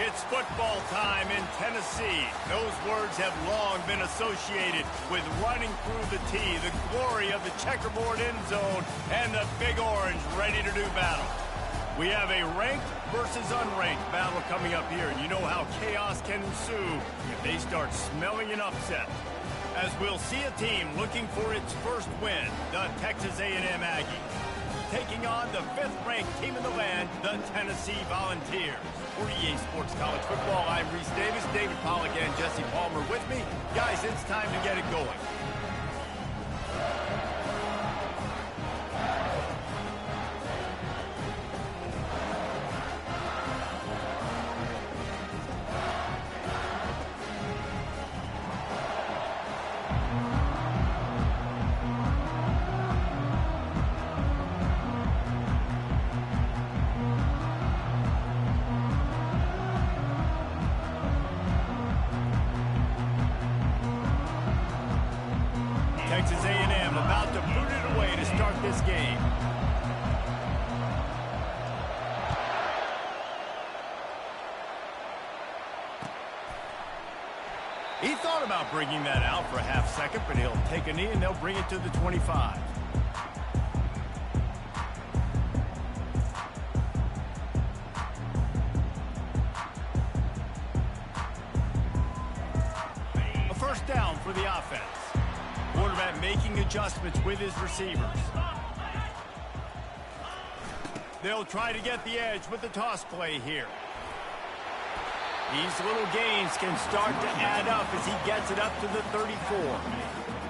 It's football time in Tennessee. Those words have long been associated with running through the tee, the glory of the checkerboard end zone, and the Big Orange ready to do battle. We have a ranked versus unranked battle coming up here, and you know how chaos can ensue if they start smelling an upset. As we'll see a team looking for its first win, the Texas A&M Aggies, taking on the 5th-ranked team in the land, the Tennessee Volunteers. For EA Sports College Football, I'm Reese Davis, David Pollack, and Jesse Palmer with me. Guys, it's time to get it going. Texas A&M about to boot it away to start this game. He thought about bringing that out for a half second, but he'll take a knee and they'll bring it to the 25. A first down for the offense. Quarterback making adjustments with his receivers. They'll try to get the edge with the toss play here. These little gains can start to add up as he gets it up to the 34.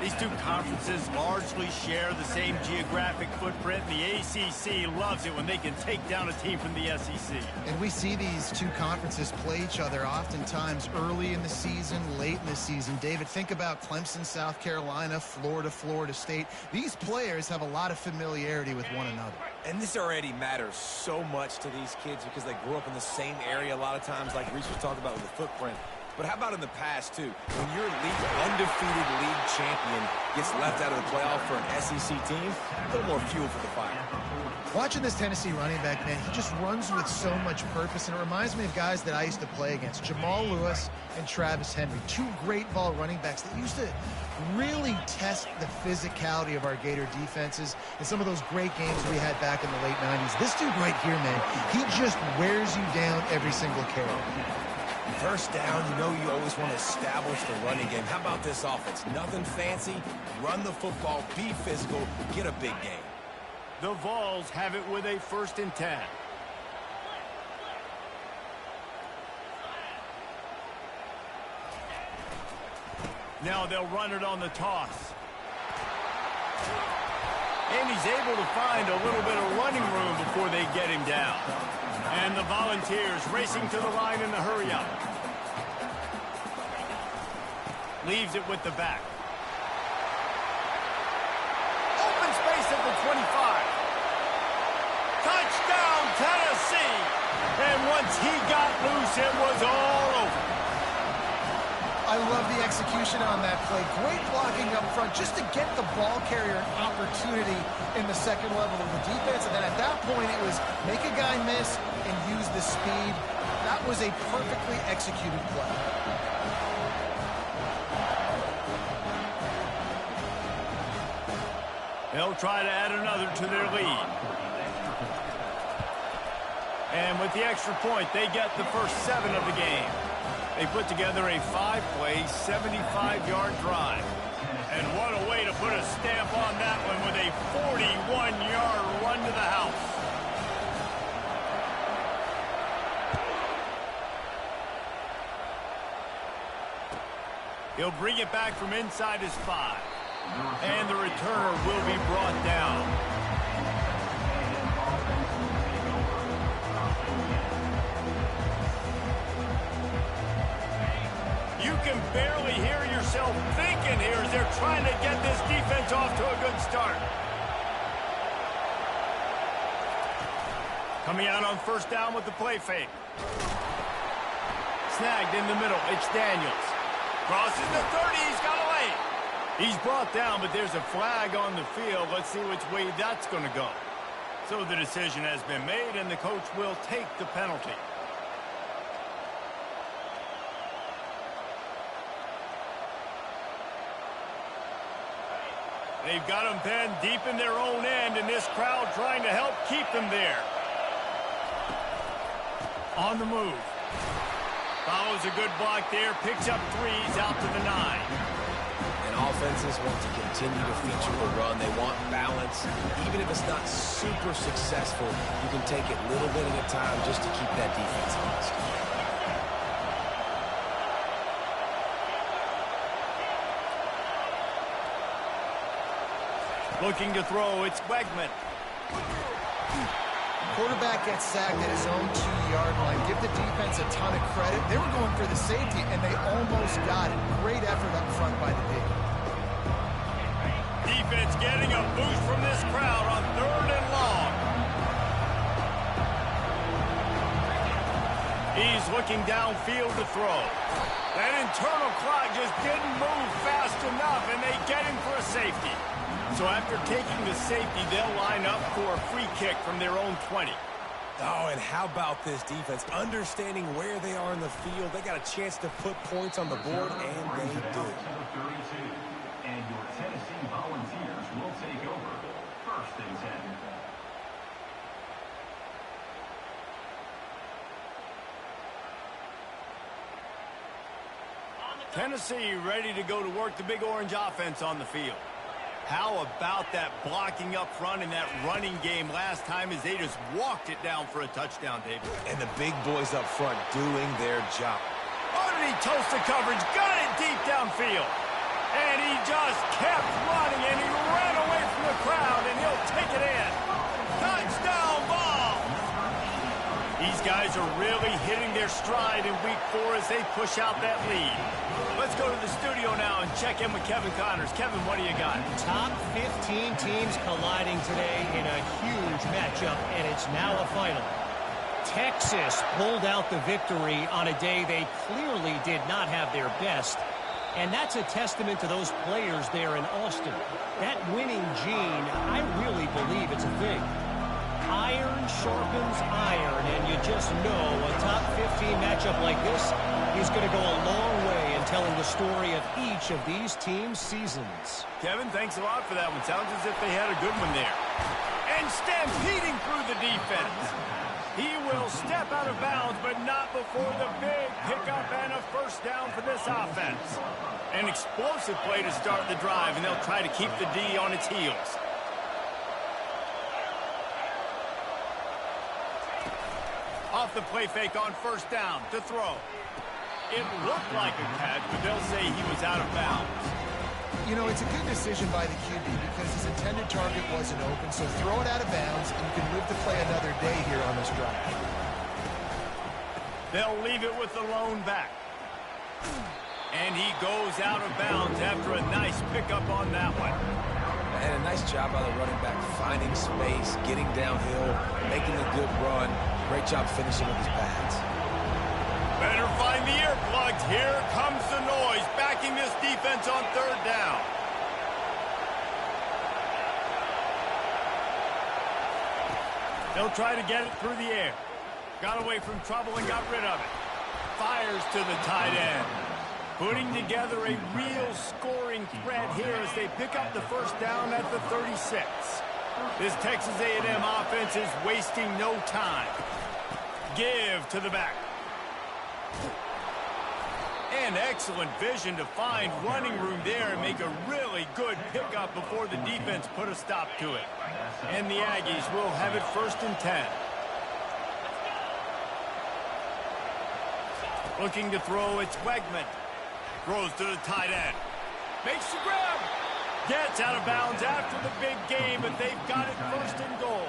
These two conferences largely share the same geographic footprint. The ACC loves it when they can take down a team from the SEC. And we see these two conferences play each other oftentimes early in the season, late in the season. David, think about Clemson, South Carolina, Florida, Florida State. These players have a lot of familiarity with one another. And this already matters so much to these kids because they grew up in the same area a lot of times, like Reese was talking about with the footprint. But how about in the past, too? When your undefeated league champion gets left out of the playoff for an SEC team, a little more fuel for the fire. Watching this Tennessee running back, man, he just runs with so much purpose, and it reminds me of guys that I used to play against, Jamal Lewis and Travis Henry, two great ball running backs that used to really test the physicality of our Gator defenses in some of those great games we had back in the late 90s. This dude right here, man, he just wears you down every single carry. First down, you know you always want to establish the running game. How about this offense? Nothing fancy. Run the football, be physical, get a big game. The Vols have it with a 1st and 10. Now they'll run it on the toss. And he's able to find a little bit of running room before they get him down. And the Volunteers racing to the line in the hurry-up. Leaves it with the back. Open space at the 25. Touchdown, Tennessee! And once he got loose, it was all over. I love the execution on that play. Great blocking up front just to get the ball carrier an opportunity in the second level of the defense. And then at that point, it was make a guy miss and use the speed. That was a perfectly executed play. They'll try to add another to their lead. And with the extra point, they get the first 7 of the game. They put together a 5-play, 75-yard drive. And what a way to put a stamp on that one with a 41-yard run to the house. He'll bring it back from inside his 5. And the returner will be brought down. You can barely hear yourself thinking here as they're trying to get this defense off to a good start. Coming out on first down with the play fake. Snagged in the middle, it's Daniels. Crosses the 30, he's got a lane. He's brought down, but there's a flag on the field. Let's see which way that's going to go. So the decision has been made, and the coach will take the penalty. They've got them pinned deep in their own end, and this crowd trying to help keep them there. On the move. Follows a good block there, picks up threes out to the 9. And offenses want to continue to feature the run. They want balance. Even if it's not super successful, you can take it little bit at a time just to keep that defense honest. Looking to throw, it's Wegman. Quarterback gets sacked at his own 2-yard line. Give the defense a ton of credit. They were going for the safety, and they almost got it. Great effort up front by the D. Defense getting a boost from this crowd on 3rd and long. He's looking downfield to throw. That internal clock just didn't move fast enough, and they get him for a safety. So after taking the safety, they'll line up for a free kick from their own 20. Oh, and how about this defense? Understanding where they are in the field, they got a chance to put points on the board, and they do. And your Tennessee Volunteers will take over 1st and 10. Tennessee ready to go to work the Big Orange offense on the field. How about that blocking up front in that running game last time as they just walked it down for a touchdown, David? And the big boys up front doing their job. Underneath toasted coverage, got it deep downfield. And he just kept running, and he ran away from the crowd, and he'll take it in. Touchdown ball! These guys are really hitting their stride in Week 4 as they push out that lead. Let's go to the studio now and check in with Kevin Connors. Kevin, what do you got? Top 15 teams colliding today in a huge matchup, and it's now a final. Texas pulled out the victory on a day they clearly did not have their best, and that's a testament to those players there in Austin. That winning gene, I really believe it's a thing. Iron sharpens iron, and you just know a top 15 matchup like this is going to go a long way in telling the story of each of these teams' seasons. Kevin, thanks a lot for that one. Sounds as if they had a good one there. And stampeding through the defense. He will step out of bounds, but not before the big pickup and a 1st down for this offense. An explosive play to start the drive, and they'll try to keep the D on its heels. Off the play fake on 1st down to throw. It looked like a catch, but they'll say he was out of bounds. You know, it's a good decision by the QB because his intended target wasn't open, so throw it out of bounds, and you can live to play another day here on this drive. They'll leave it with the lone back. And he goes out of bounds after a nice pickup on that one. And a nice job by the running back, finding space, getting downhill, making a good run. Great job finishing with his pads. Better find the earplugs. Here comes the noise, backing this defense on 3rd down. They'll try to get it through the air. Got away from trouble and got rid of it. Fires to the tight end. Putting together a real scoring threat here as they pick up the 1st down at the 36. This Texas A&M offense is wasting no time. Give to the back. And excellent vision to find running room there and make a really good pickup before the defense put a stop to it. And the Aggies will have it 1st and 10. Looking to throw, it's Wegman. Throws to the tight end. Makes the grab. Gets out of bounds after the big game, but they've got it 1st and goal.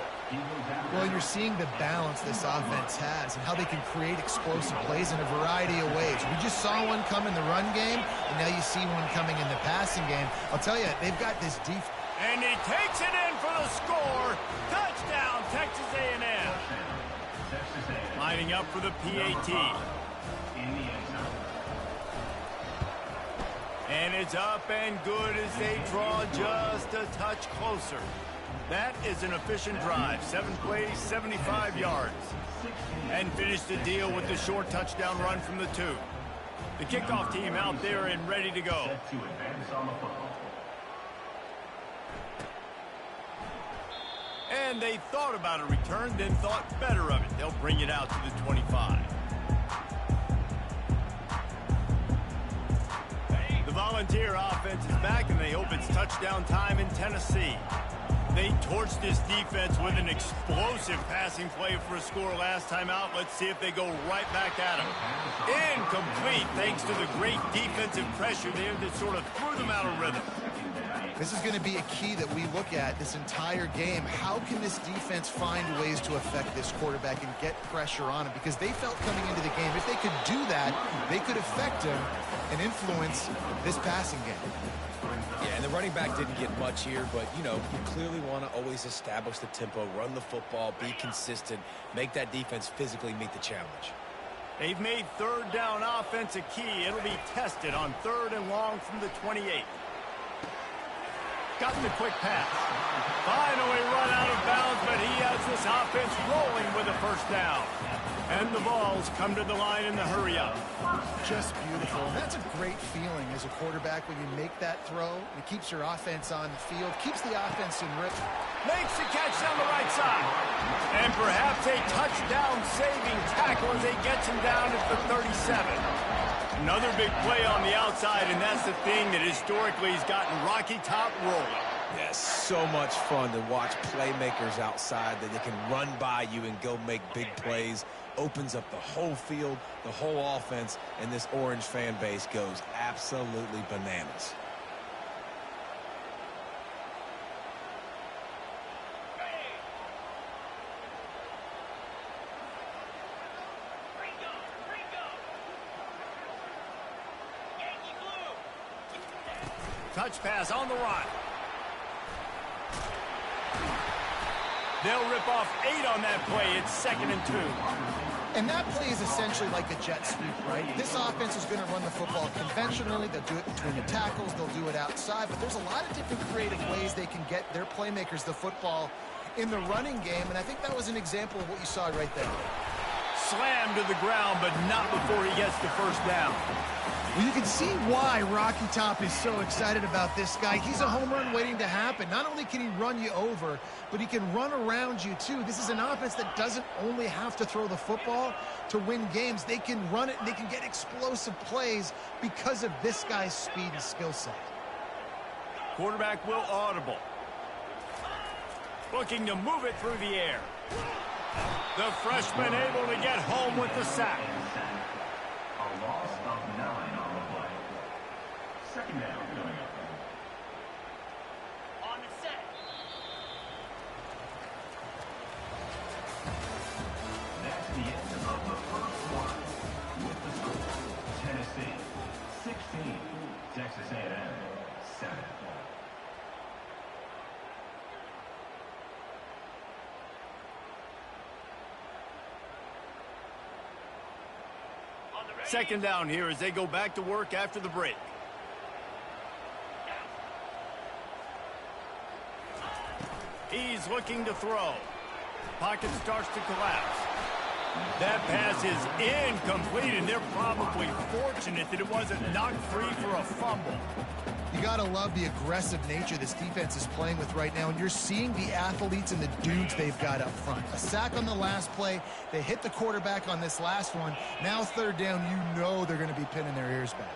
Well, you're seeing the balance this offense has and how they can create explosive plays in a variety of ways. We just saw one come in the run game, and now you see one coming in the passing game. I'll tell you, they've got this defense. And he takes it in for the score. Touchdown, Texas A&M. Lining up for the PAT. And it's up and good as they draw just a touch closer. That is an efficient drive. 7 plays, 75 yards. And finish the deal with the short touchdown run from the 2. The kickoff team out there and ready to go. And they thought about a return, then thought better of it. They'll bring it out to the 25. The Volunteer offense is back, and they hope it's touchdown time in Tennessee. They torched this defense with an explosive passing play for a score last time out. Let's see if they go right back at them. Incomplete, thanks to the great defensive pressure there that sort of threw them out of rhythm. This is going to be a key that we look at this entire game. How can this defense find ways to affect this quarterback and get pressure on him? Because they felt coming into the game, if they could do that, they could affect him and influence this passing game. Yeah, and the running back didn't get much here, but, you know, you clearly want to always establish the tempo, run the football, be consistent, make that defense physically meet the challenge. They've made third down offense a key. It'll be tested on 3rd and long from the 28. Got the quick pass. Finally run out of bounds, but he has this offense rolling with a first down. And the balls come to the line in the hurry-up. Just beautiful. And that's a great feeling as a quarterback when you make that throw. It keeps your offense on the field, keeps the offense in rhythm. Makes the catch down the right side. And perhaps a touchdown-saving tackle as he gets him down at the 37. Another big play on the outside, and that's the thing that historically has gotten Rocky Top rolling. Yes, so much fun to watch playmakers outside that they can run by you and go make big plays. Opens up the whole field, the whole offense, and this Orange fan base goes absolutely bananas. Touch pass on the run. They'll rip off 8 on that play. It's 2nd and 2. And that play is essentially like a jet sweep, right? This offense is going to run the football conventionally. They'll do it between the tackles. They'll do it outside. But there's a lot of different creative ways they can get their playmakers the football in the running game. And I think that was an example of what you saw right there. Slammed to the ground, but not before he gets the first down. Well, you can see why Rocky Top is so excited about this guy. He's a home run waiting to happen. Not only can he run you over, but he can run around you, too. This is an offense that doesn't only have to throw the football to win games. They can run it, and they can get explosive plays because of this guy's speed and skill set. Quarterback will audible. Looking to move it through the air. The freshman able to get home with the sack. A loss of 9 on the play. 2nd down coming up. On the set. That's the end of the first quarter. With the score, Tennessee 16, Texas A&M 7. Second down here as they go back to work after the break. He's looking to throw. Pocket starts to collapse. That pass is incomplete, and they're probably fortunate that it wasn't knocked free for a fumble. You got to love the aggressive nature this defense is playing with right now, and you're seeing the athletes and the dudes they've got up front. A sack on the last play. They hit the quarterback on this last one. Now 3rd down, you know they're going to be pinning their ears back.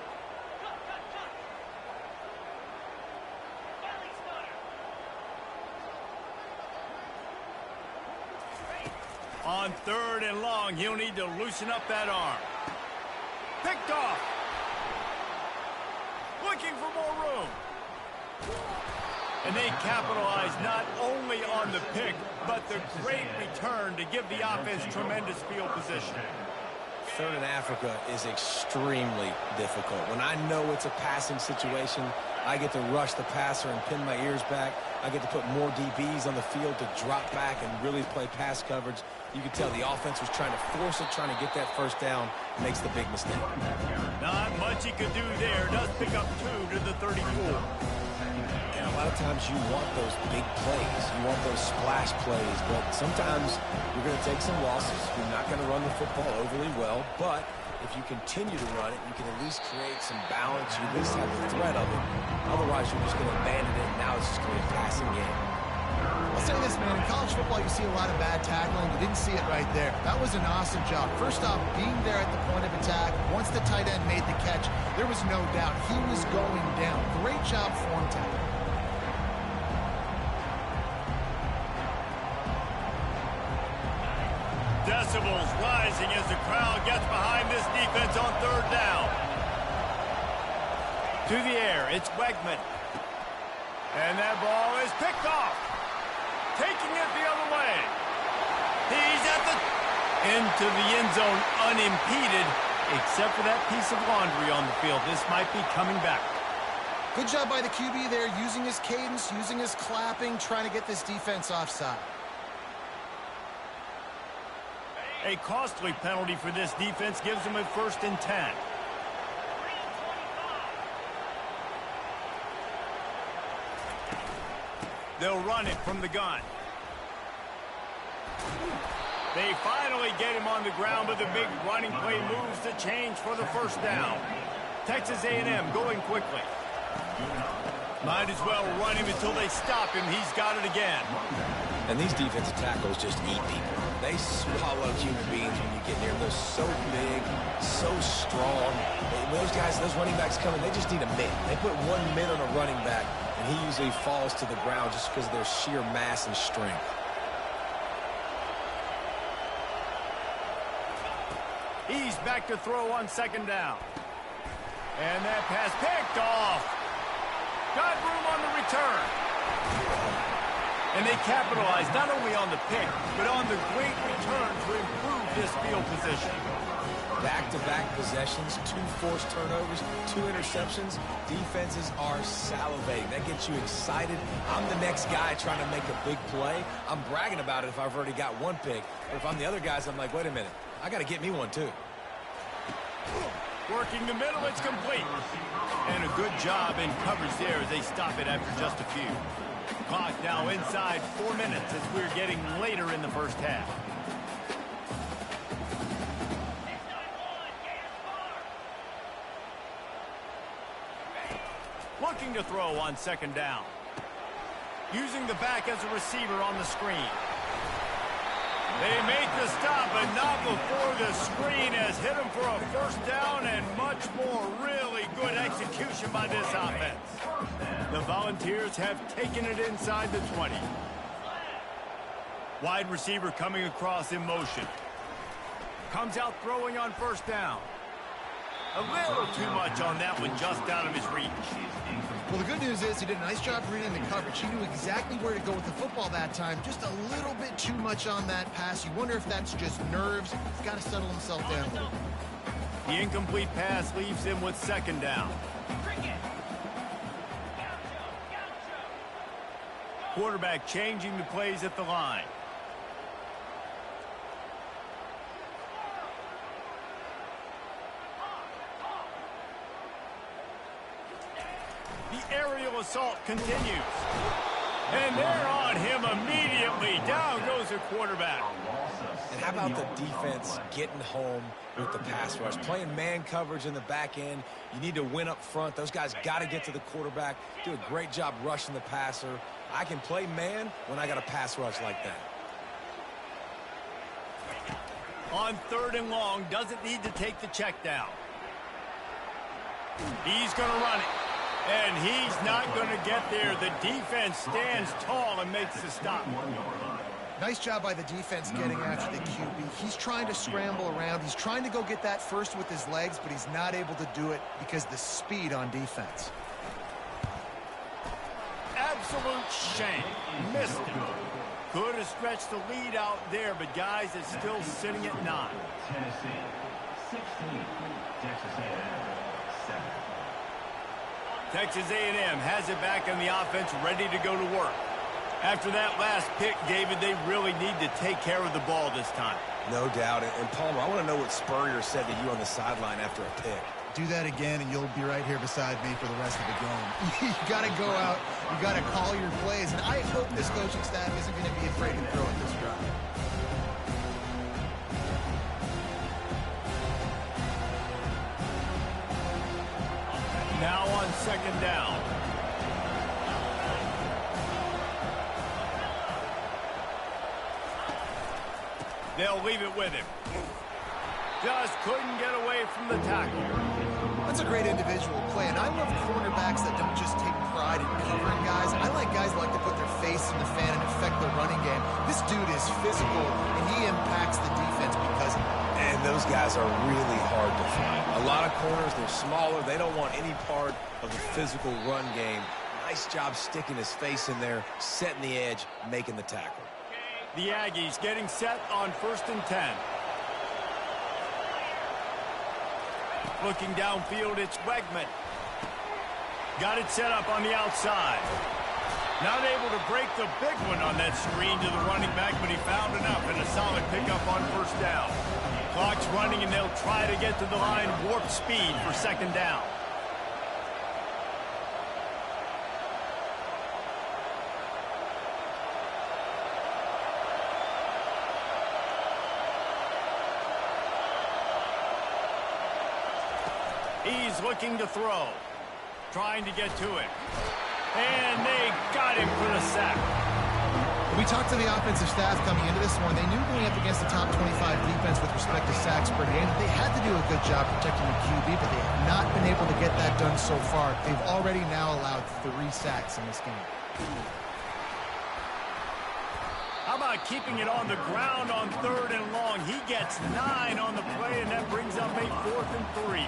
On 3rd and long, he'll need to loosen up that arm. Picked off. Looking for more room. And they capitalize not only on the pick, but the great return to give the offense tremendous field position. 3rd and Africa is extremely difficult. When I know it's a passing situation, I get to rush the passer and pin my ears back. I get to put more DBs on the field to drop back and really play pass coverage. You can tell the offense was trying to force it, trying to get that first down, makes the big mistake. Not much he could do there. Does pick up 2 to the 34. And a lot of times you want those big plays. You want those splash plays. But sometimes you're going to take some losses. You're not going to run the football overly well. But if you continue to run it, you can at least create some balance. You at least have the threat of it. Otherwise, you're just going to abandon it, and now it's just going to be a passing game. I'll say this, man. In college football, you see a lot of bad tackling. You didn't see it right there. That was an awesome job. First off, being there at the point of attack. Once the tight end made the catch, there was no doubt he was going down. Great job form tackle. Decibels rising as the crowd gets behind this defense on third down. To the air, it's Wegman. And that ball is picked off. Taking it the other way. He's at the... into the end zone unimpeded, except for that piece of laundry on the field. This might be coming back. Good job by the QB there, using his cadence, using his clapping, trying to get this defense offside. A costly penalty for this defense gives them a 1st and 10. They'll run it from the gun. They finally get him on the ground, but the big running play moves the change for the 1st down. Texas A&M going quickly. Might as well run him until they stop him. He's got it again. And these defensive tackles just eat people. They swallow human beings when you get near them. They're so big, so strong. When those guys, those running backs come in, they just need a mitt. They put 1 mitt on a running back, and he usually falls to the ground just because of their sheer mass and strength. He's back to throw on 2nd down. And that pass picked off. Got room on the return. And they capitalized not only on the pick, but on the great return to improve this field position. Back-to-back possessions, 2 forced turnovers, 2 interceptions. Defenses are salivating. That gets you excited. I'm the next guy trying to make a big play. I'm bragging about it if I've already got 1 pick. But if I'm the other guys, I'm like, wait a minute. I got to get me 1 too. Working the middle, it's complete. And a good job in coverage there as they stop it after just a few. Clock now inside 4 minutes as we're getting later in the 1st half. Looking to throw on 2nd down. Using the back as a receiver on the screen. They make the stop, but not before the screen has hit them for a 1st down and much more. Really good execution by this offense. The Volunteers have taken it inside the 20. Wide receiver coming across in motion. Comes out throwing on 1st down. A little too much on that one, just out of his reach. Well, the good news is he did a nice job reading the coverage. He knew exactly where to go with the football that time. Just a little bit too much on that pass. You wonder if that's just nerves. He's got to settle himself down a little bit. The incomplete pass leaves him with 2nd down. Quarterback changing the plays at the line. The aerial assault continues. And they're on him immediately. Down goes the quarterback. And how about the defense getting home with the pass rush? Playing man coverage in the back end. You need to win up front. Those guys got to get to the quarterback. Do a great job rushing the passer. I can play man when I got a pass rush like that. On 3rd and long, doesn't need to take the check down. He's going to run it. And he's not going to get there. The defense stands tall and makes the stop. Nice job by the defense getting after the QB. He's trying to scramble around. He's trying to go get that first with his legs, but he's not able to do it because of the speed on defense. Absolute shame. Missed it. Could have stretched the lead out there, but guys, it's still sitting at 9. Tennessee, 16. Texas A&M, 7. Texas A&M has it back on the offense, ready to go to work. After that last pick, David, they really need to take care of the ball this time. No doubt. And Palmer, I want to know what Spurrier said to you on the sideline after a pick. Do that again, and you'll be right here beside me for the rest of the game. You got to go out. You got to call your plays. And I hope this coaching staff isn't going to be afraid to throw at this drive. Now on 2nd down. They'll leave it with him. Just couldn't get away from the tackle. That's a great individual play, and I love cornerbacks that don't just take pride in covering guys. I like guys that like to put their face in the fan and affect the running game. This dude is physical, and he impacts the defense because of it. And those guys are really hard to find. A lot of corners, they're smaller. They don't want any part of the physical run game. Nice job sticking his face in there, setting the edge, making the tackle. The Aggies getting set on 1st and 10. Looking downfield, it's Wegman. Got it set up on the outside. Not able to break the big one on that screen to the running back, but he found enough and a solid pickup on 1st down. Clock's running, and they'll try to get to the line warp speed for 2nd down. He's looking to throw. Trying to get to it. And they got him for the sack. We talked to the offensive staff coming into this one. They knew going up against the top 25 defense with respect to sacks per game, they had to do a good job protecting the QB, but they have not been able to get that done so far. They've already now allowed 3 sacks in this game. How about keeping it on the ground on 3rd and long? He gets 9 on the play, and that brings up a 4th and 3.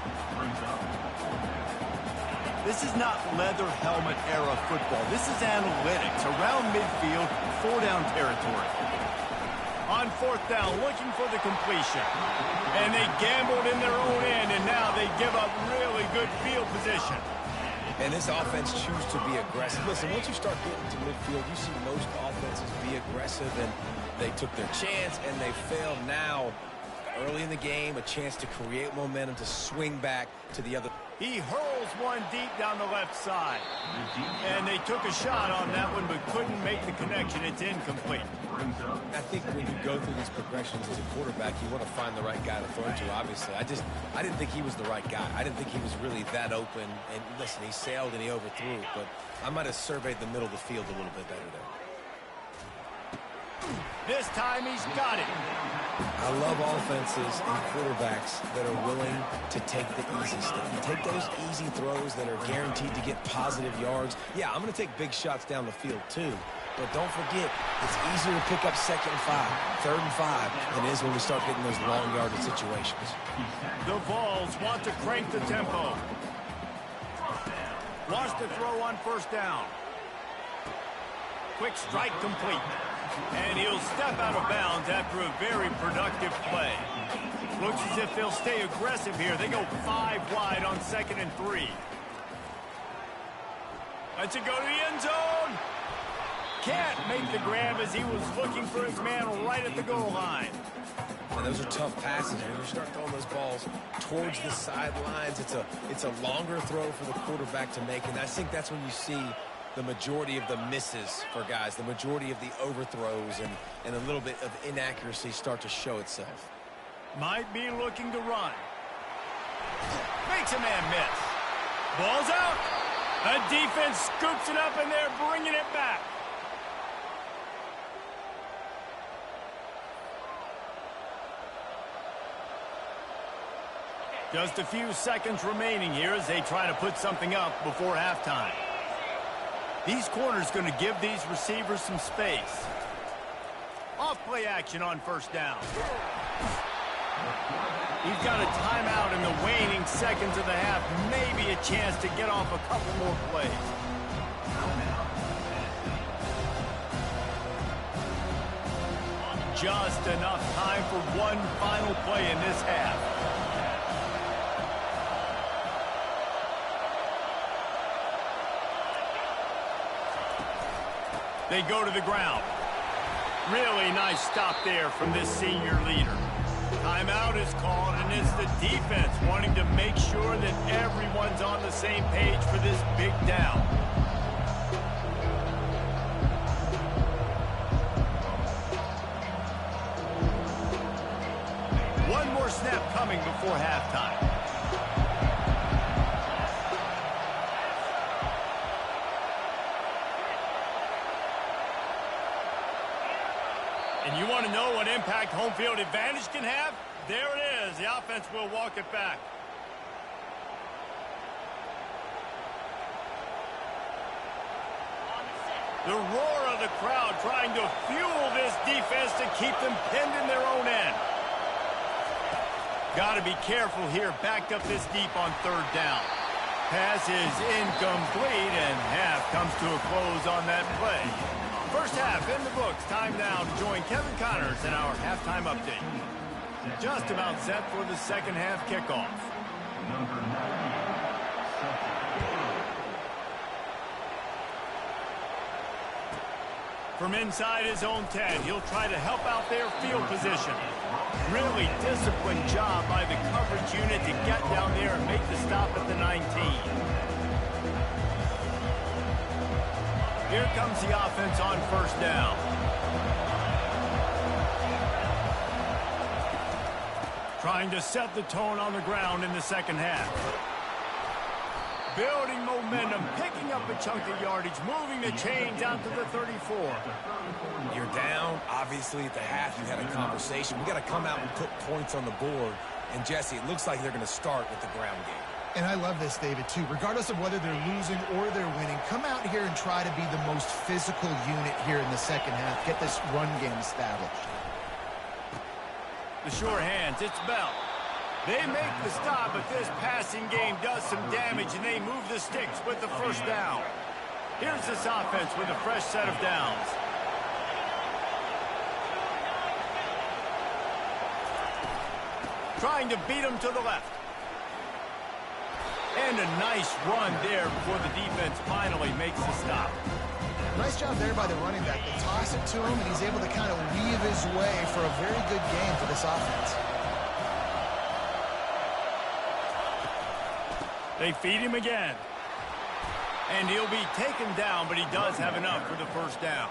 This is not leather helmet era football. This is analytics. Around midfield, 4-down territory. On 4th down, looking for the completion. And they gambled in their own end, and now they give up really good field position. And this offense choose to be aggressive. Listen, once you start getting to midfield, you see most offenses be aggressive, and they took their chance, and they failed. Now, early in the game, a chance to create momentum, to swing back to the other. He hurls one deep down the left side. And they took a shot on that one, but couldn't make the connection. It's incomplete. I think when you go through these progressions as a quarterback, you want to find the right guy to throw to, obviously. I didn't think he was the right guy. I didn't think he was really that open. And listen, he sailed and he overthrew it, but I might have surveyed the middle of the field a little bit better there. This time he's got it. I love offenses and quarterbacks that are willing to take the easy stuff. You take those easy throws that are guaranteed to get positive yards. Yeah, I'm going to take big shots down the field too. But don't forget, it's easier to pick up 2nd and 5, 3rd and 5 than it is when we start getting those long yardage situations. The Vols want to crank the tempo. Wants to throw on 1st down. Quick strike complete. And he'll step out of bounds after a very productive play. Looks as if they'll stay aggressive here. They go 5 wide on 2nd and 3. Lets it go to the end zone. Can't make the grab as he was looking for his man right at the goal line. And those are tough passes. When you start throwing those balls towards the sidelines, it's a longer throw for the quarterback to make. And I think that's when you see the majority of the misses for guys, the majority of the overthrows and a little bit of inaccuracy start to show itself. Might be looking to run. Makes a man miss. Ball's out. The defense scoops it up, and they're bringing it back. Just a few seconds remaining here as they try to put something up before halftime. These corners going to give these receivers some space. Off play action on 1st down. He's got a timeout in the waning seconds of the half. Maybe a chance to get off a couple more plays. Just enough time for one final play in this half. They go to the ground. Really nice stop there from this senior leader. Timeout is called, and it's the defense wanting to make sure that everyone's on the same page for this big down. One more snap coming before halftime. And you want to know what impact home field advantage can have? There it is. The offense will walk it back. The roar of the crowd trying to fuel this defense to keep them pinned in their own end. Got to be careful here, backed up this deep on third down. Pass is incomplete, and half comes to a close on that play. First half in the books. Time now to join Kevin Connors in our halftime update. Just about set for the second half kickoff. Number 90. From inside his own 10, he'll try to help out their field position. Really disciplined job by the coverage unit to get down there and make the stop at the 19. Here comes the offense on first down. Trying to set the tone on the ground in the second half. Building momentum, picking up a chunk of yardage, moving the chains out to the 34. You're down. Obviously, at the half, you had a conversation. We got to come out and put points on the board. And, Jesse, it looks like they're going to start with the ground game. And I love this, David, too. Regardless of whether they're losing or they're winning, come out here and try to be the most physical unit here in the second half. Get this run game established. The sure hands, it's Bell. They make the stop, but this passing game does some damage, and they move the sticks with the first down. Here's this offense with a fresh set of downs. Trying to beat them to the left. And a nice run there before the defense finally makes the stop. Nice job there by the running back. They toss it to him, and he's able to kind of weave his way for a very good game for this offense. They feed him again. And he'll be taken down, but he does have enough for the first down.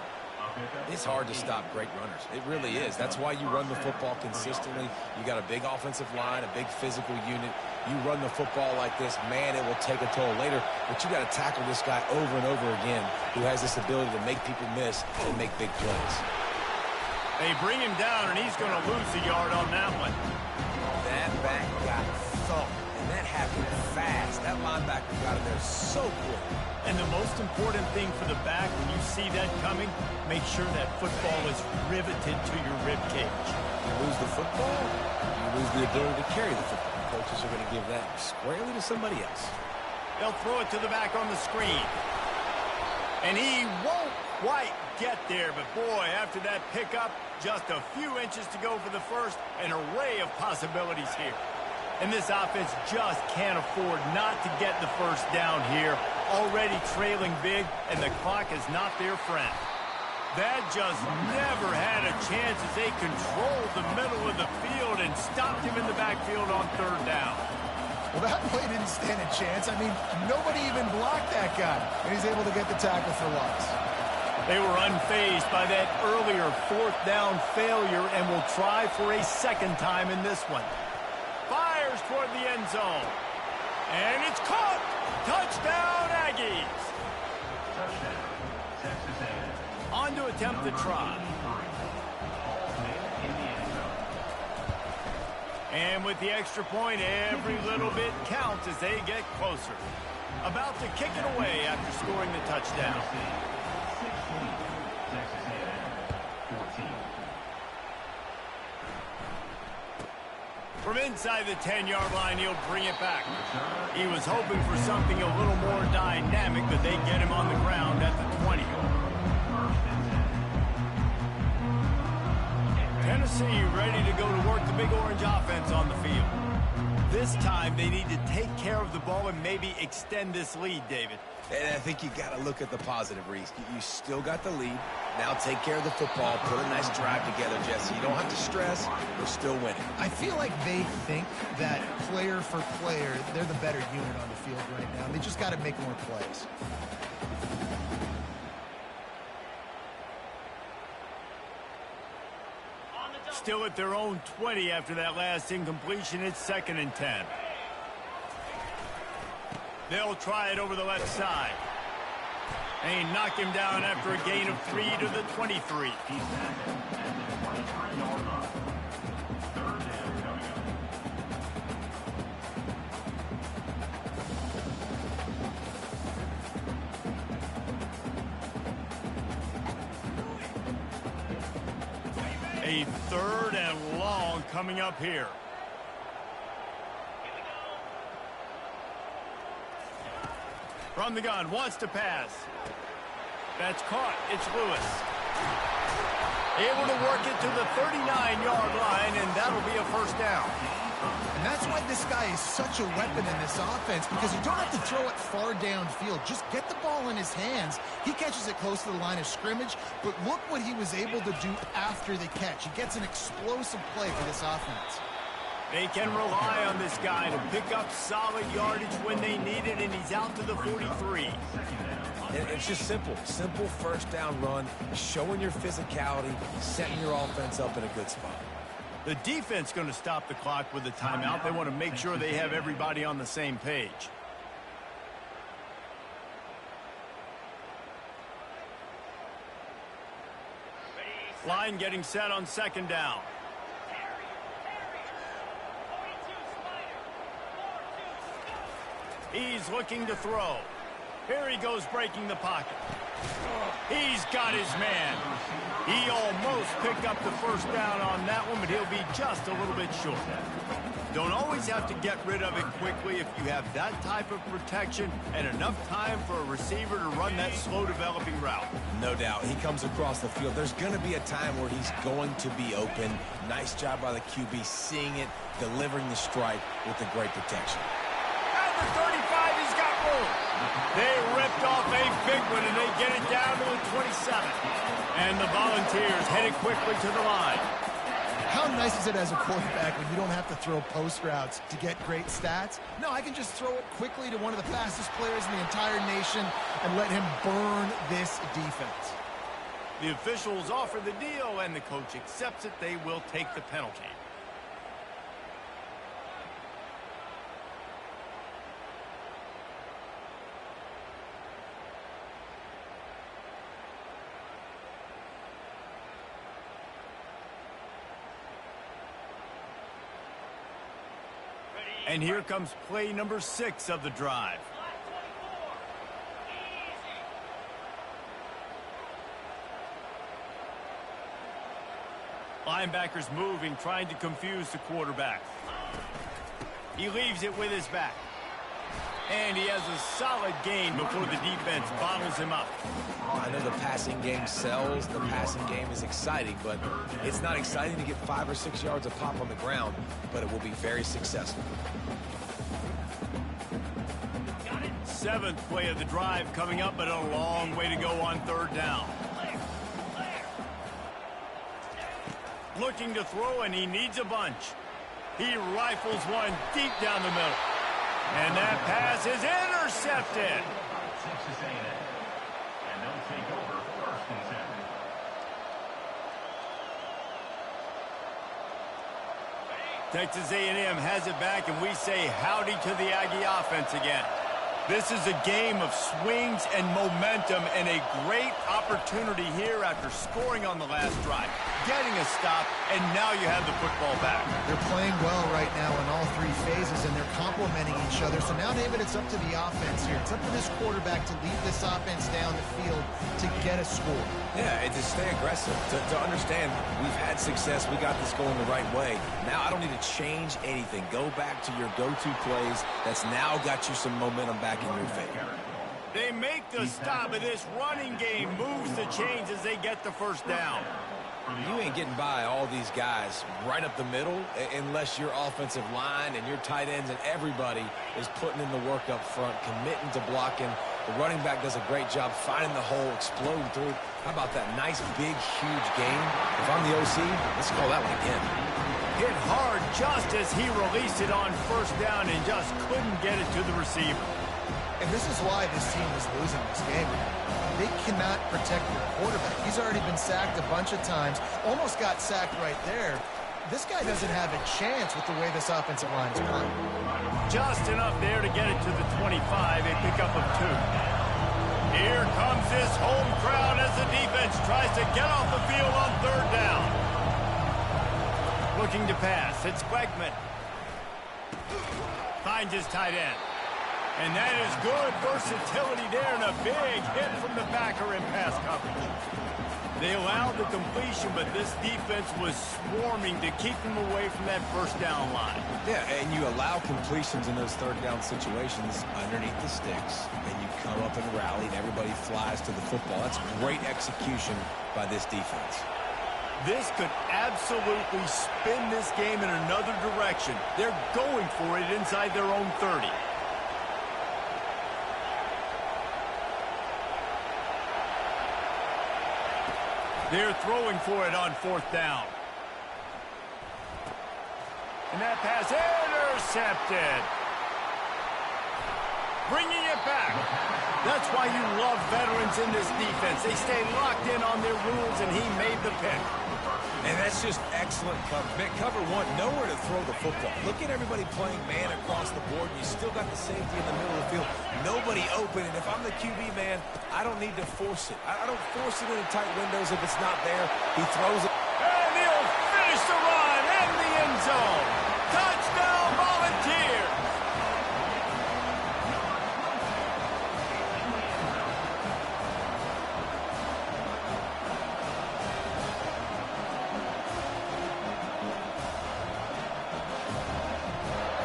It's hard to stop great runners. It really is. That's why you run the football consistently. You got a big offensive line, a big physical unit. You run the football like this, man, it will take a toll later. But you got to tackle this guy over and over again who has this ability to make people miss and make big plays. They bring him down, and he's going to lose a yard on that one. That back got thumped, and that happened fast. That linebacker got in there so quick. And the most important thing for the back, when you see that coming, make sure that football is riveted to your rib cage. You lose the football, you lose the ability to carry the football. Coaches are going to give that squarely to somebody else. They'll throw it to the back on the screen. And he won't quite get there, but boy, after that pickup, just a few inches to go for the first, an array of possibilities here. And this offense just can't afford not to get the first down here. Already trailing big, and the clock is not their friend. That just never had a chance as they controlled the middle of the field and stopped him in the backfield on third down. Well, that play didn't stand a chance. I mean, nobody even blocked that guy, and he's able to get the tackle for loss. They were unfazed by that earlier fourth down failure and will try for a second time in this one. Fires toward the end zone. And it's caught. Touchdown, Aggies. Touchdown, Texas A&M. On to attempt the try. And with the extra point, every little bit counts as they get closer. About to kick it away after scoring the touchdown. 16, Texas A&M, 14. From inside the 10-yard line, he'll bring it back. He was hoping for something a little more dynamic, but they get him on the ground at the 20. Tennessee ready to go to work the Big Orange offense on the field. This time, they need to take care of the ball and maybe extend this lead, David. And I think you got to look at the positive, Reese. You still got the lead. Now take care of the football. Put a nice drive together, Jesse. You don't have to stress. We're still winning. I feel like they think that player for player, they're the better unit on the field right now. They just got to make more plays. Still at their own 20 after that last incompletion. It's 2nd and 10. They'll try it over the left side. They knock him down after a gain of 3 to the 23. He's tackled at the 23-yard line. Third down coming up. A 3rd and long coming up here. From the gun, wants to pass. That's caught. It's Lewis. Able to work it to the 39-yard line, and that'll be a first down. And that's why this guy is such a weapon in this offense, because you don't have to throw it far downfield. Just get the ball in his hands. He catches it close to the line of scrimmage, but look what he was able to do after the catch. He gets an explosive play for this offense. They can rely on this guy to pick up solid yardage when they need it, and he's out to the 43. It's just simple. Simple first down run, showing your physicality, setting your offense up in a good spot. The defense going to stop the clock with a timeout. They want to make sure they have everybody on the same page. Line getting set on second down. He's looking to throw. Here he goes, breaking the pocket. He's got his man. He almost picked up the first down on that one, but he'll be just a little bit short. Don't always have to get rid of it quickly if you have that type of protection and enough time for a receiver to run that slow-developing route. No doubt. He comes across the field. There's going to be a time where he's going to be open. Nice job by the QB seeing it, delivering the strike with the great protection. At the 35, he's got room. They ripped off a big one, and they get it down to the 27. And the Volunteers headed quickly to the line. How nice is it as a quarterback when you don't have to throw post routes to get great stats? No, I can just throw it quickly to one of the fastest players in the entire nation and let him burn this defense. The officials offer the deal, and the coach accepts it. They will take the penalty. And here comes play number 6 of the drive. Linebackers moving, trying to confuse the quarterback. He leaves it with his back. And he has a solid gain before the defense bottles him up. I know the passing game sells. The passing game is exciting, but it's not exciting to get 5 or 6 yards of pop on the ground, but it will be very successful. 7th play of the drive coming up, but a long way to go on 3rd down. Looking to throw, and he needs a bunch. He rifles one deep down the middle. And that pass is intercepted. Texas A&M. And they'll take over 1st and 7. Texas A&M has it back, and we say howdy to the Aggie offense again. This is a game of swings and momentum, and a great opportunity here after scoring on the last drive, getting a stop, and now you have the football back. They're playing well right now in all 3 phases, and they're complementing each other. So now, David, it's up to the offense here. It's up to this quarterback to lead this offense down the field to get a score. Yeah, and to stay aggressive, to understand we've had success, we got this going the right way. Now I don't need to change anything. Go back to your go-to plays. That's now got you some momentum back in your favor. They make the stop, and this running game moves the chains as they get the first down. You ain't getting by all these guys right up the middle unless your offensive line and your tight ends and everybody is putting in the work up front, committing to blocking. The running back does a great job finding the hole, exploding through. How about that nice, big, huge gain? If I'm the OC, let's call that one again. Hit hard just as he released it on 1st down and just couldn't get it to the receiver. And this is why this team is losing this game. They cannot protect their quarterback. He's already been sacked a bunch of times, almost got sacked right there. This guy doesn't have a chance with the way this offensive line is playing. Just enough there to get it to the 25, a pickup of 2. Here comes this home crowd as the defense tries to get off the field on third down. Looking to pass. It's Wegman. Finds his tight end. And that is good versatility there and a big hit from the backer in pass coverage. They allowed the completion, but this defense was swarming to keep them away from that first down line. Yeah, and you allow completions in those third down situations underneath the sticks, and you come up and rally, and everybody flies to the football. That's great execution by this defense. This could absolutely spin this game in another direction. They're going for it inside their own 30. They're throwing for it on fourth down. And that pass intercepted. Bringing it back. That's why you love veterans in this defense. They stay locked in on their rules, and he made the pick. And that's just excellent coverage. Cover one, nowhere to throw the football. Look at everybody playing man across the board, and you still got the safety in the middle of the field. Nobody open, and if I'm the QB, man, I don't need to force it. I don't force it into tight windows if it's not there. He throws it. And he'll finish the run in the end zone. Touchdown, Volunteer.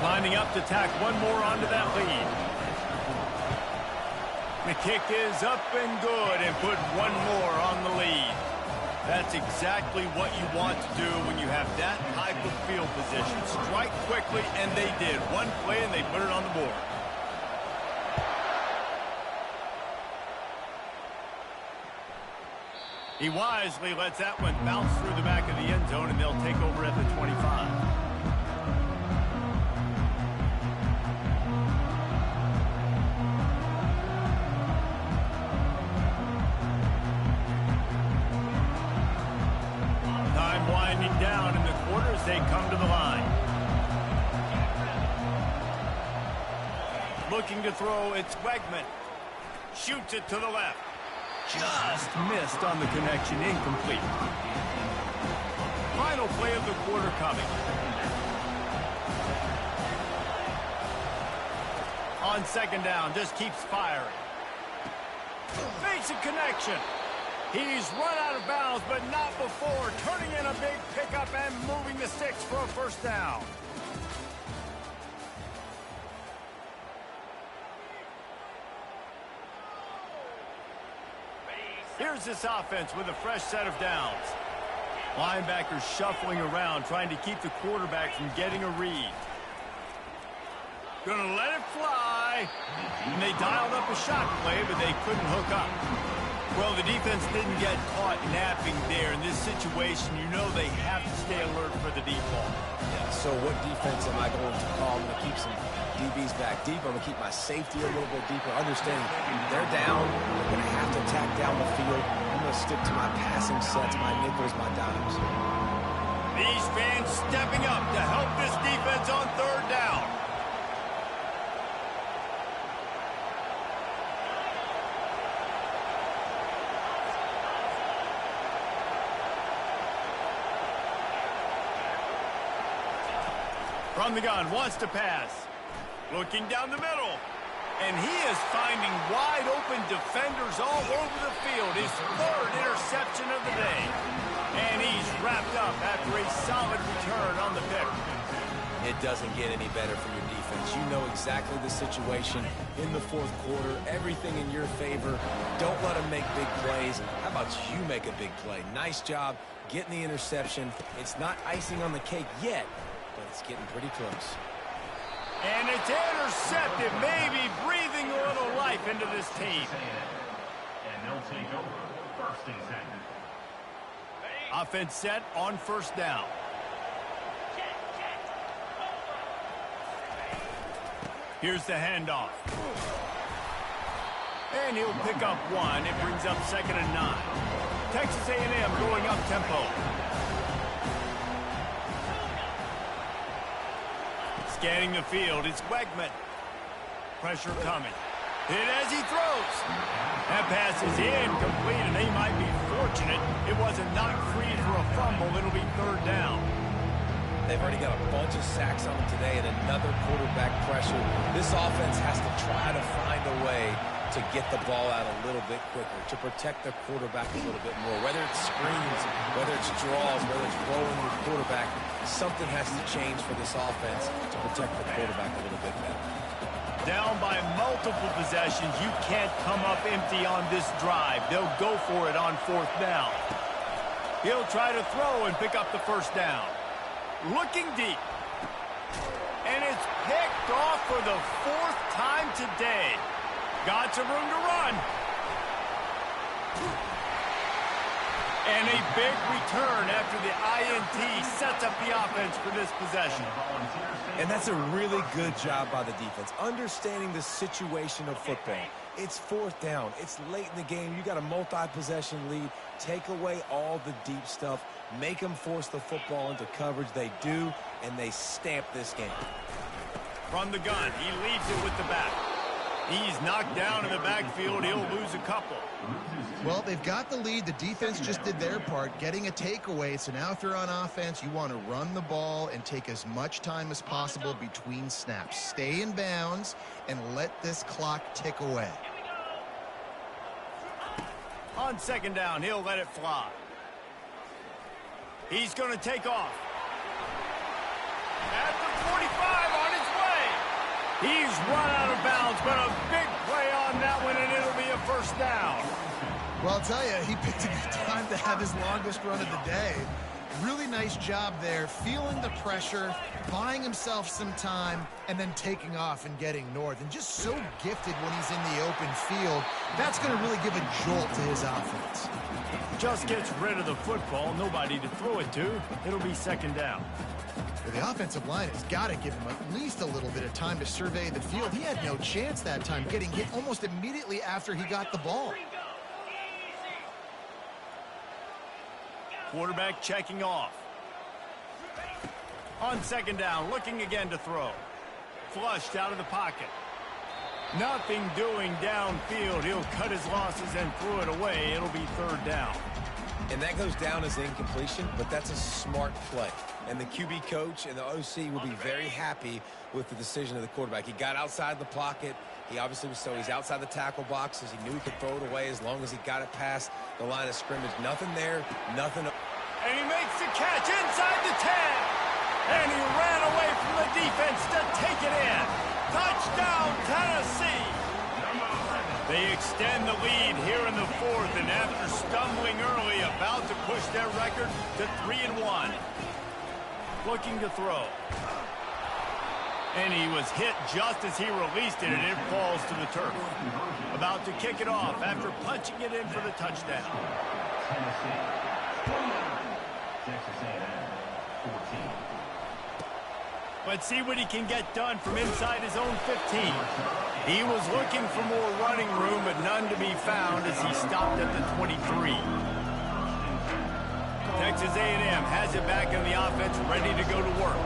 Lining up to tack one more onto that lead. The kick is up and good and put one more on the lead. That's exactly what you want to do when you have that type of field position. Strike quickly, and they did. One play, and they put it on the board. He wisely lets that one bounce through the back of the end zone, and they'll take over at the 25. Down in the quarters, they come to the line. Looking to throw, it's Wegman. Shoots it to the left. Just missed on the connection, incomplete. Final play of the quarter coming. On second down, just keeps firing. Makes a connection. He's run out of bounds, but not before. Turning in a big pickup and moving the sticks for a first down. Here's this offense with a fresh set of downs. Linebackers shuffling around, trying to keep the quarterback from getting a read. Gonna let it fly. And they dialed up a shot play, but they couldn't hook up. Well, the defense didn't get caught napping there. In this situation, you know they have to stay alert for the deep ball. Yeah, so what defense am I going to call? I'm going to keep some DBs back deep. I'm going to keep my safety a little bit deeper. Understanding they're down. They're going to have to tack down the field. I'm going to stick to my passing sets, my nickels, my dimes. These fans stepping up to help this defense on third down. From the gun, wants to pass. Looking down the middle. And he is finding wide open defenders all over the field. His third interception of the day. And he's wrapped up after a solid return on the pick. It doesn't get any better for your defense. You know exactly the situation in the fourth quarter. Everything in your favor. Don't let them make big plays. How about you make a big play? Nice job getting the interception. It's not icing on the cake yet, but it's getting pretty close. And it's intercepted, maybe breathing a little life into this team. And they'll take over first and 10. Offense set on first down. Here's the handoff. And he'll pick up one. It brings up 2nd and 9. Texas A&M going up tempo. Scanning the field, it's Wegman. Pressure coming. Hit as he throws. That pass is incomplete, and they might be fortunate it wasn't knocked free for a fumble. It'll be third down. They've already got a bunch of sacks on them today and another quarterback pressure. This offense has to try to find a way to get the ball out a little bit quicker, to protect the quarterback a little bit more. Whether it's screens, whether it's draws, whether it's rolling your quarterback, something has to change for this offense to protect the quarterback a little bit better. Down by multiple possessions, you can't come up empty on this drive. They'll go for it on fourth down. He'll try to throw and pick up the first down. Looking deep. And it's picked off for the fourth time today. Got some room to run. And a big return after the INT sets up the offense for this possession. And that's a really good job by the defense, understanding the situation of football. It's fourth down. It's late in the game. You got a multi-possession lead. Take away all the deep stuff. Make them force the football into coverage. They do, and they stamp this game. From the gun, he leads it with the back. He's knocked down in the backfield. He'll lose a couple. Well, they've got the lead. The defense just did their part, getting a takeaway. So now if you're on offense, you want to run the ball and take as much time as possible between snaps. Stay in bounds and let this clock tick away. On second down, he'll let it fly. He's going to take off. At the 45, on his way. He's run out of bounds, but a big play on that one, and it'll be a first down. Well, I'll tell you, he picked a good time to have his longest run of the day. Really nice job there, feeling the pressure, buying himself some time, and then taking off and getting north. And just so gifted when he's in the open field. That's going to really give a jolt to his offense. Just gets rid of the football, nobody to throw it to. It'll be second down. Well, the offensive line has got to give him at least a little bit of time to survey the field. He had no chance that time, getting hit almost immediately after he got the ball. Quarterback checking off. On second down, looking again to throw. Flushed out of the pocket. Nothing doing downfield. He'll cut his losses and throw it away. It'll be third down. And that goes down as incompletion, but that's a smart play. And the QB coach and the OC will be very happy with the decision of the quarterback. He got outside the pocket. He obviously was he's outside the tackle boxes. He knew he could throw it away as long as he got it past the line of scrimmage. Nothing there, nothing. And he makes the catch inside the 10. And he ran away from the defense to take it in. Touchdown, Tennessee. They extend the lead here in the fourth, and after stumbling early, about to push their record to 3-1. Looking to throw. And he was hit just as he released it, and it falls to the turf. About to kick it off after punching it in for the touchdown. Let's see what he can get done from inside his own 15. He was looking for more running room, but none to be found as he stopped at the 23. Texas A&M has it back in the offense, ready to go to work.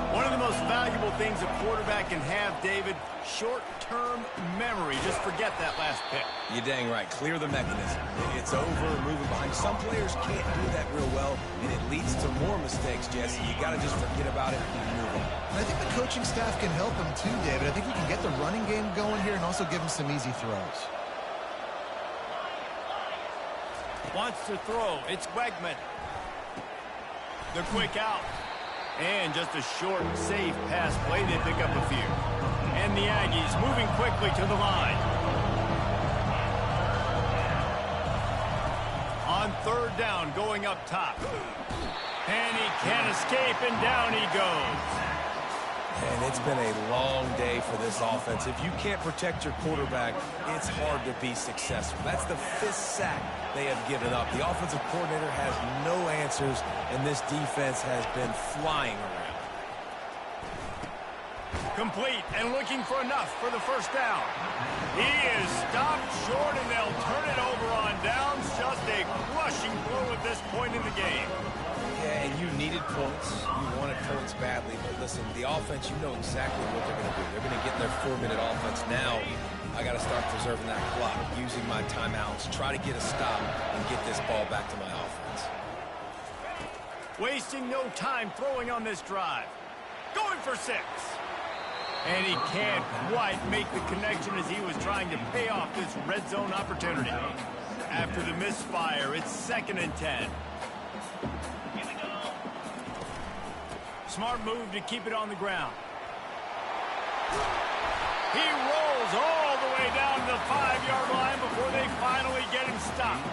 One of the most valuable things a quarterback can have, David, short-term memory. Just forget that last pick. You're dang right. Clear the mechanism. It's over, moving behind. Some players can't do that real well, and it leads to more mistakes, Jesse. You got to just forget about it and move on. I think the coaching staff can help him too, David. I think he can get the running game going here and also give him some easy throws. Wants to throw. It's Wegman. The quick out. And just a short, safe pass play. They pick up a few. And the Aggies moving quickly to the line. On third down, going up top. And he can't escape, and down he goes. And it's been a long day for this offense. If you can't protect your quarterback, it's hard to be successful. That's the 5th sack they have given up. The offensive coordinator has no answers, and this defense has been flying around. Complete and looking for enough for the first down. He is stopped short, and they'll turn it over on downs. Just a crushing blow at this point in the game. Yeah, and you needed points. You wanted points badly. But listen, the offense, you know exactly what they're going to do. They're going to get in their 4-minute offense now. I got to start preserving that clock, using my timeouts, try to get a stop, and get this ball back to my offense. Wasting no time throwing on this drive. Going for 6. And he can't quite make the connection as he was trying to pay off this red zone opportunity. After the misfire, it's 2nd and 10. Smart move to keep it on the ground. He rolls all the way down to the 5-yard line before they finally get him stopped.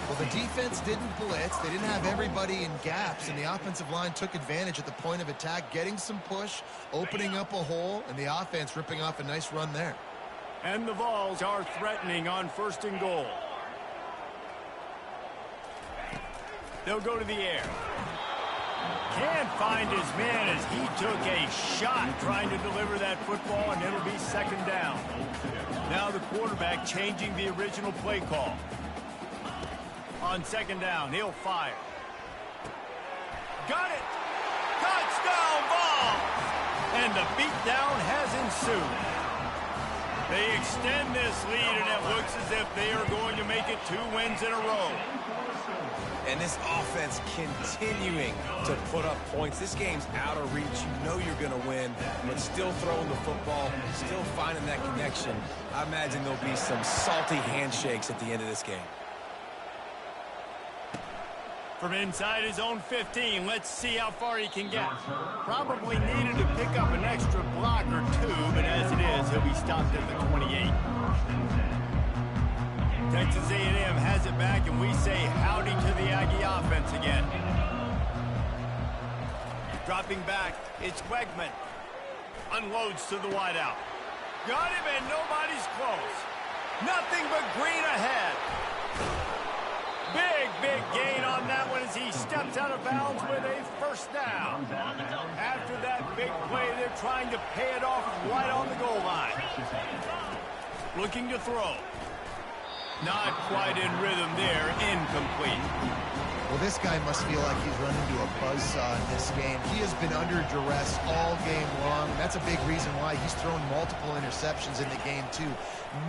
Well, the defense didn't blitz. They didn't have everybody in gaps, and the offensive line took advantage at the point of attack, getting some push, opening up a hole, and the offense ripping off a nice run there. And the Vols are threatening on 1st and goal. They'll go to the air. Can't find his man as he took a shot trying to deliver that football, and it'll be 2nd down. Now the quarterback changing the original play call. On 2nd down, he'll fire. Got it! Touchdown Vols! And the beatdown has ensued. They extend this lead, and it looks as if they are going to make it 2 wins in a row. And this offense continuing to put up points. This game's out of reach. You know you're going to win, but still throwing the football, still finding that connection. I imagine there'll be some salty handshakes at the end of this game. From inside his own 15, let's see how far he can get. Probably needed to pick up an extra block or 2, but as it is, he'll be stopped at the 28. Texas A&M has it back, and we say howdy to the Aggie offense again. Dropping back, it's Wegman. Unloads to the wideout. Got him, and nobody's close. Nothing but green ahead. Big gain on that one as he steps out of bounds with a 1st down. After that big play, they're trying to pay it off right on the goal line. Looking to throw. Not quite in rhythm there, incomplete. Well, this guy must feel like he's run into a buzzsaw in this game. He has been under duress all game long. That's a big reason why he's thrown multiple interceptions in the game, too.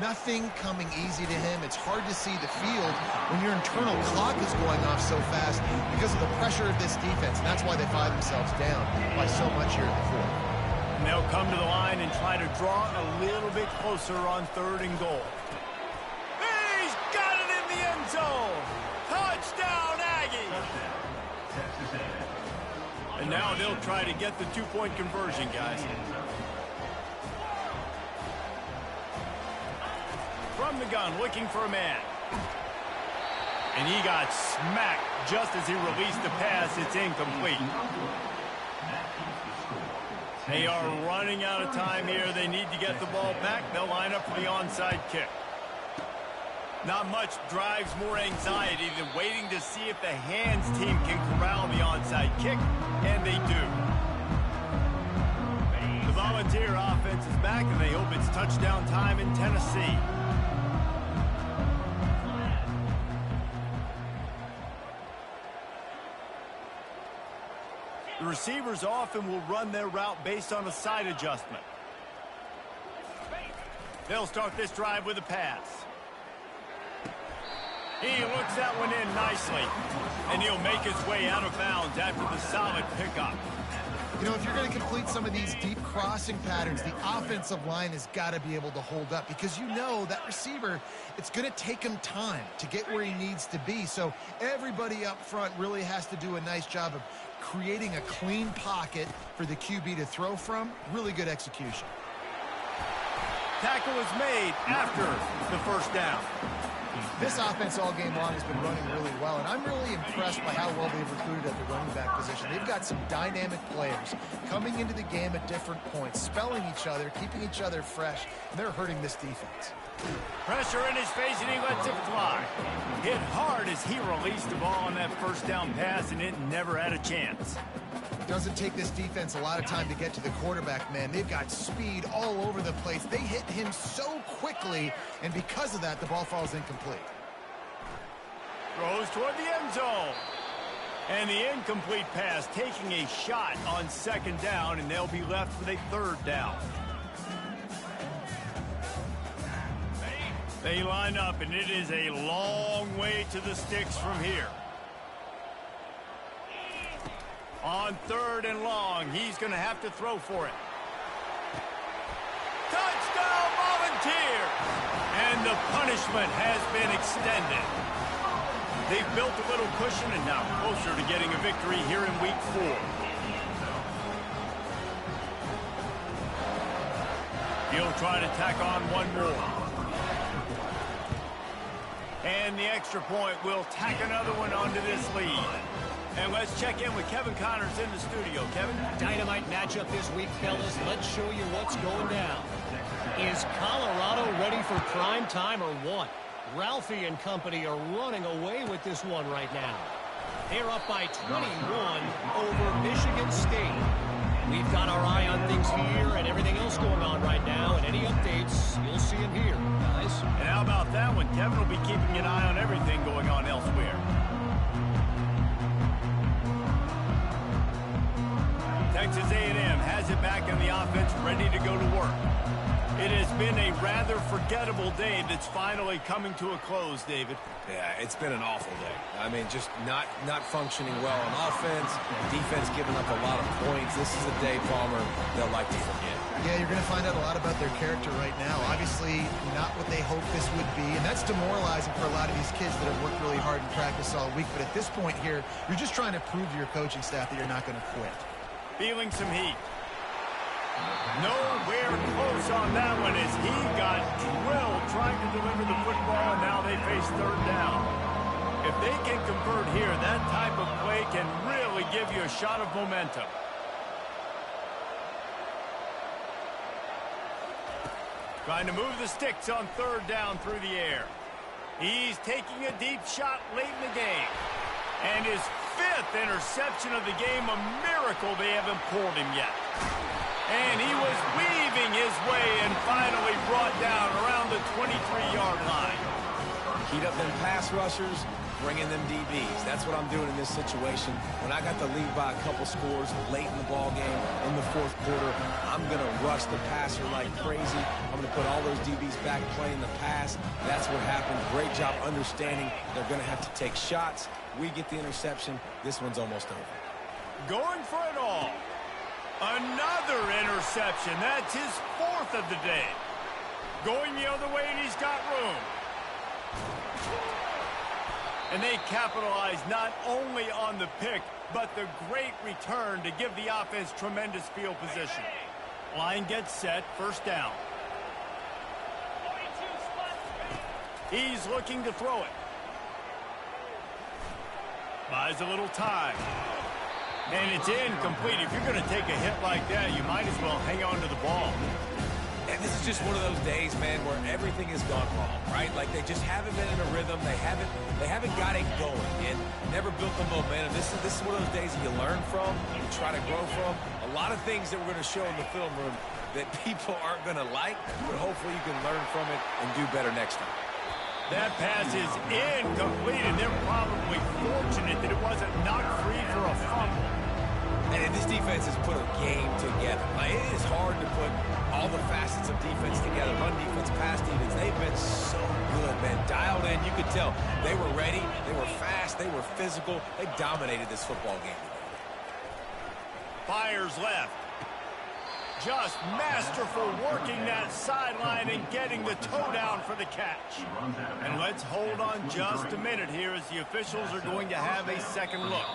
Nothing coming easy to him. It's hard to see the field when your internal clock is going off so fast because of the pressure of this defense, and that's why they find themselves down by so much here in the 4th. And they'll come to the line and try to draw a little bit closer on 3rd and goal. He's got it in the end zone. Touchdown, Aggies! And now they'll try to get the 2-point conversion, guys. From the gun, looking for a man. And he got smacked just as he released the pass. It's incomplete. They are running out of time here. They need to get the ball back. They'll line up for the onside kick. Not much drives more anxiety than waiting to see if the hands team can corral the onside kick, and they do. The Volunteer offense is back, and they hope it's touchdown time in Tennessee. The receivers often will run their route based on a side adjustment. They'll start this drive with a pass. He looks that one in nicely, and he'll make his way out of bounds after the solid pickup. You know, if you're going to complete some of these deep crossing patterns, the offensive line has got to be able to hold up because you know that receiver, it's going to take him time to get where he needs to be. So everybody up front really has to do a nice job of creating a clean pocket for the QB to throw from. Really good execution. Tackle is made after the 1st down. This offense all game long has been running really well, and I'm really impressed by how well they've recruited at the running back position. They've got some dynamic players coming into the game at different points, spelling each other, keeping each other fresh, and they're hurting this defense. Pressure in his face, and he lets it fly. Hit hard as he released the ball on that 1st down pass, and it never had a chance. It doesn't take this defense a lot of time to get to the quarterback, man. They've got speed all over the place. They hit him so quickly, and because of that, the ball falls incomplete. Throws toward the end zone. And the incomplete pass taking a shot on 2nd down, and they'll be left with a 3rd down. They line up, and it is a long way to the sticks from here. On 3rd and long, he's going to have to throw for it. Touchdown, Volunteer! And the punishment has been extended. They've built a little cushion and now closer to getting a victory here in Week 4. He'll try to tack on one more. And the extra point will tack another one onto this lead. And let's check in with Kevin Connors in the studio. Kevin? Dynamite matchup this week, fellas. Let's show you what's going down. Is Colorado ready for prime time or what? Ralphie and company are running away with this one right now. They're up by 21 over Michigan State. We've got our eye on things here and everything else going on right now, and any updates, you'll see them here, guys. And how about that one? Kevin will be keeping an eye on everything going on elsewhere. Texas A&M has it back in the offense, ready to go to work. It has been a rather forgettable day that's finally coming to a close, David. Yeah, it's been an awful day. I mean, just not functioning well on offense, defense giving up a lot of points. This is a day, Palmer, they'll like to forget. Yeah, you're going to find out a lot about their character right now. Obviously, not what they hoped this would be, and that's demoralizing for a lot of these kids that have worked really hard in practice all week. But at this point here, you're just trying to prove to your coaching staff that you're not going to quit. Feeling some heat. Nowhere close on that one as he got drilled trying to deliver the football, and now they face 3rd down. If they can convert here, that type of play can really give you a shot of momentum. Trying to move the sticks on 3rd down through the air. He's taking a deep shot late in the game. And his 5th interception of the game, a miracle they haven't pulled him yet. And he was weaving his way and finally brought down around the 23-yard line. Heat up them pass rushers, bring in them DBs. That's what I'm doing in this situation. When I got the lead by a couple scores late in the ball game, in the 4th quarter, I'm going to rush the passer like crazy. I'm going to put all those DBs back playing the pass. That's what happened. Great job understanding they're going to have to take shots. We get the interception. This one's almost over. Going for it all. Another interception. That's his 4th of the day. Going the other way, and he's got room. And they capitalize not only on the pick, but the great return to give the offense tremendous field position. Line gets set, 1st down. He's looking to throw it. Buys a little time. And it's incomplete. If you're going to take a hit like that, you might as well hang on to the ball. And this is just one of those days, man, where everything has gone wrong, right? Like they just haven't been in a rhythm. They haven't got it going and never built the momentum. This is one of those days that you learn from, you try to grow from. A lot of things that we're going to show in the film room that people aren't going to like, but hopefully you can learn from it and do better next time. That pass is incomplete, and they're probably fortunate that it wasn't knocked free for a fumble. And this defense has put a game together. Like, it is hard to put all the facets of defense together. Run defense, pass defense. They've been so good, man. Dialed in. You could tell they were ready. They were fast. They were physical. They dominated this football game. Fires left. Just masterful working that sideline and getting the toe down for the catch. And let's hold on just a minute here as the officials are going to have a second look.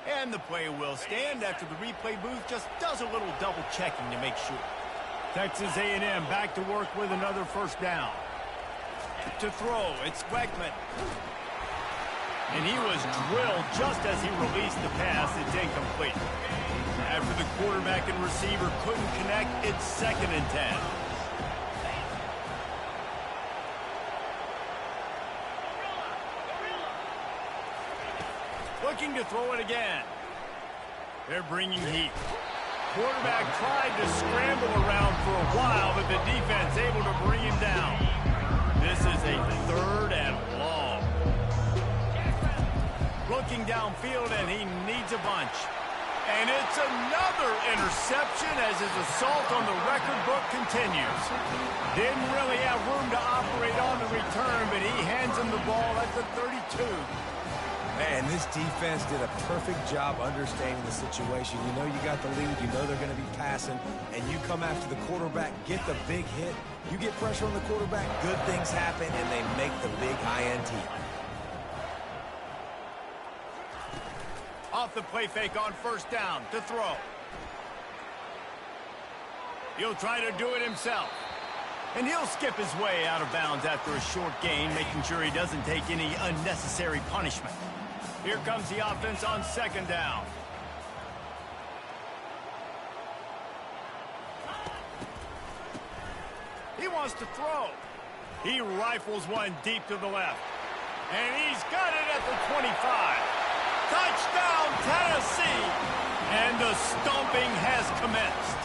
And the play will stand after the replay booth just does a little double checking to make sure. Texas A&M back to work with another 1st down. To throw, it's Weckman. And he was drilled just as he released the pass. It's incomplete. After the quarterback and receiver couldn't connect, it's 2nd and 10. Looking to throw it again. They're bringing heat. Quarterback tried to scramble around for a while, but the defense able to bring him down. This is a 3rd and long. Looking downfield, and he needs a bunch. And it's another interception as his assault on the record book continues. Didn't really have room to operate on the return, but he hands him the ball at the 32. Man, this defense did a perfect job understanding the situation. You know you got the lead, you know they're going to be passing, and you come after the quarterback, get the big hit. You get pressure on the quarterback, good things happen, and they make the big INT. Off the play fake on first down to throw. He'll try to do it himself. And he'll skip his way out of bounds after a short gain, making sure he doesn't take any unnecessary punishment. Here comes the offense on second down. He wants to throw. He rifles one deep to the left. And he's got it at the 25. Touchdown, Tennessee! And the stomping has commenced.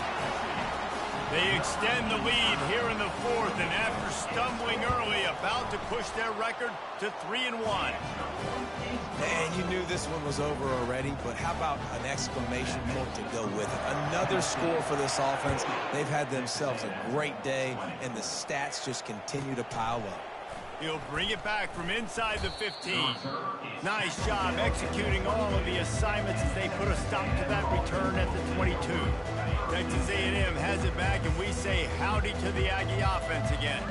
They extend the lead here in the fourth, and after stumbling early, about to push their record to 3-1. Man, you knew this one was over already, but how about an exclamation point to go with it? Another score for this offense. They've had themselves a great day, and the stats just continue to pile up. He'll bring it back from inside the 15. Nice job executing all of the assignments as they put a stop to that return at the 22. Texas A&M has it back, and we say howdy to the Aggie offense again.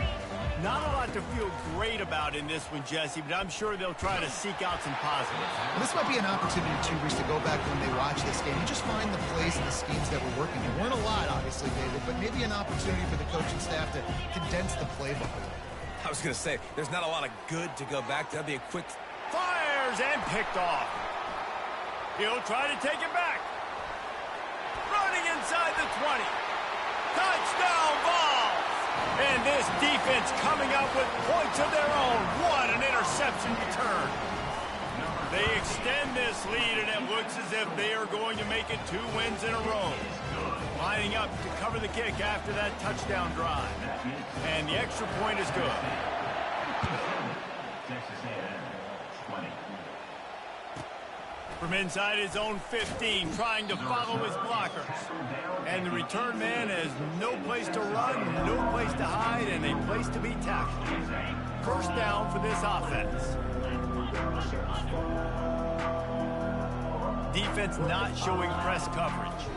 Not a lot to feel great about in this one, Jesse, but I'm sure they'll try to seek out some positives. Well, this might be an opportunity, too, Reese, to go back when they watch this game and just find the plays and the schemes that were working. There weren't a lot, obviously, David, but maybe an opportunity for the coaching staff to condense the playbook a little. I was going to say, there's not a lot of good to go back to. That'd be a quick... Fires and picked off. He'll try to take it back. Running inside the 20. Touchdown ball. And this defense coming up with points of their own. What an interception return. They extend this lead, and it looks as if they are going to make it 2 wins in a row. Lining up to cover the kick after that touchdown drive. And the extra point is good. From inside his own 15, trying to follow his blockers. And the return man has no place to run, no place to hide, and a place to be tackled. First down for this offense. Defense not showing press coverage.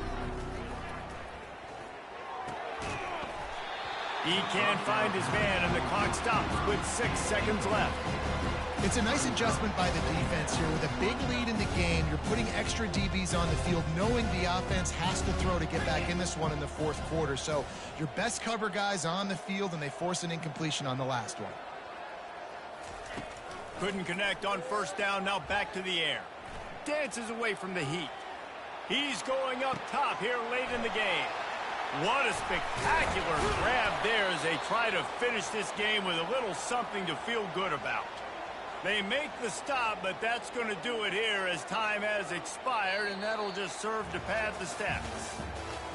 He can't find his man, and the clock stops with 6 seconds left. It's a nice adjustment by the defense here. With a big lead in the game, you're putting extra DBs on the field, knowing the offense has to throw to get back in this one in the fourth quarter. So your best cover guys on the field, and they force an incompletion on the last one. Couldn't connect on first down, now back to the air. Dances away from the heat. He's going up top here late in the game. What a spectacular grab there as they try to finish this game with a little something to feel good about. They make the stop, but that's going to do it here as time has expired, and that'll just serve to pad the stats.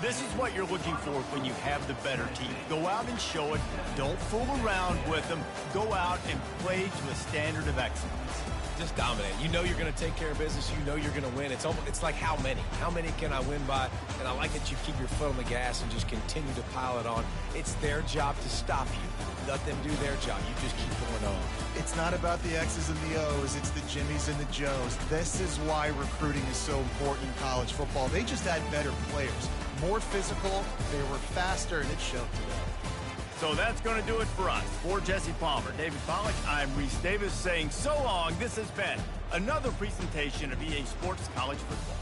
This is what you're looking for when you have the better team. Go out and show it. Don't fool around with them. Go out and play to a standard of excellence. Just dominate. You know you're going to take care of business. You know you're going to win. It's like how many? How many can I win by? And I like that you keep your foot on the gas and just continue to pile it on. It's their job to stop you. Let them do their job. You just keep going on. It's not about the X's and the O's. It's the Jimmies and the Joes. This is why recruiting is so important in college football. They just had better players. More physical. They were faster, and it showed today. So that's going to do it for us. For Jesse Palmer, David Pollack, I'm Reese Davis saying so long. This has been another presentation of EA Sports College Football.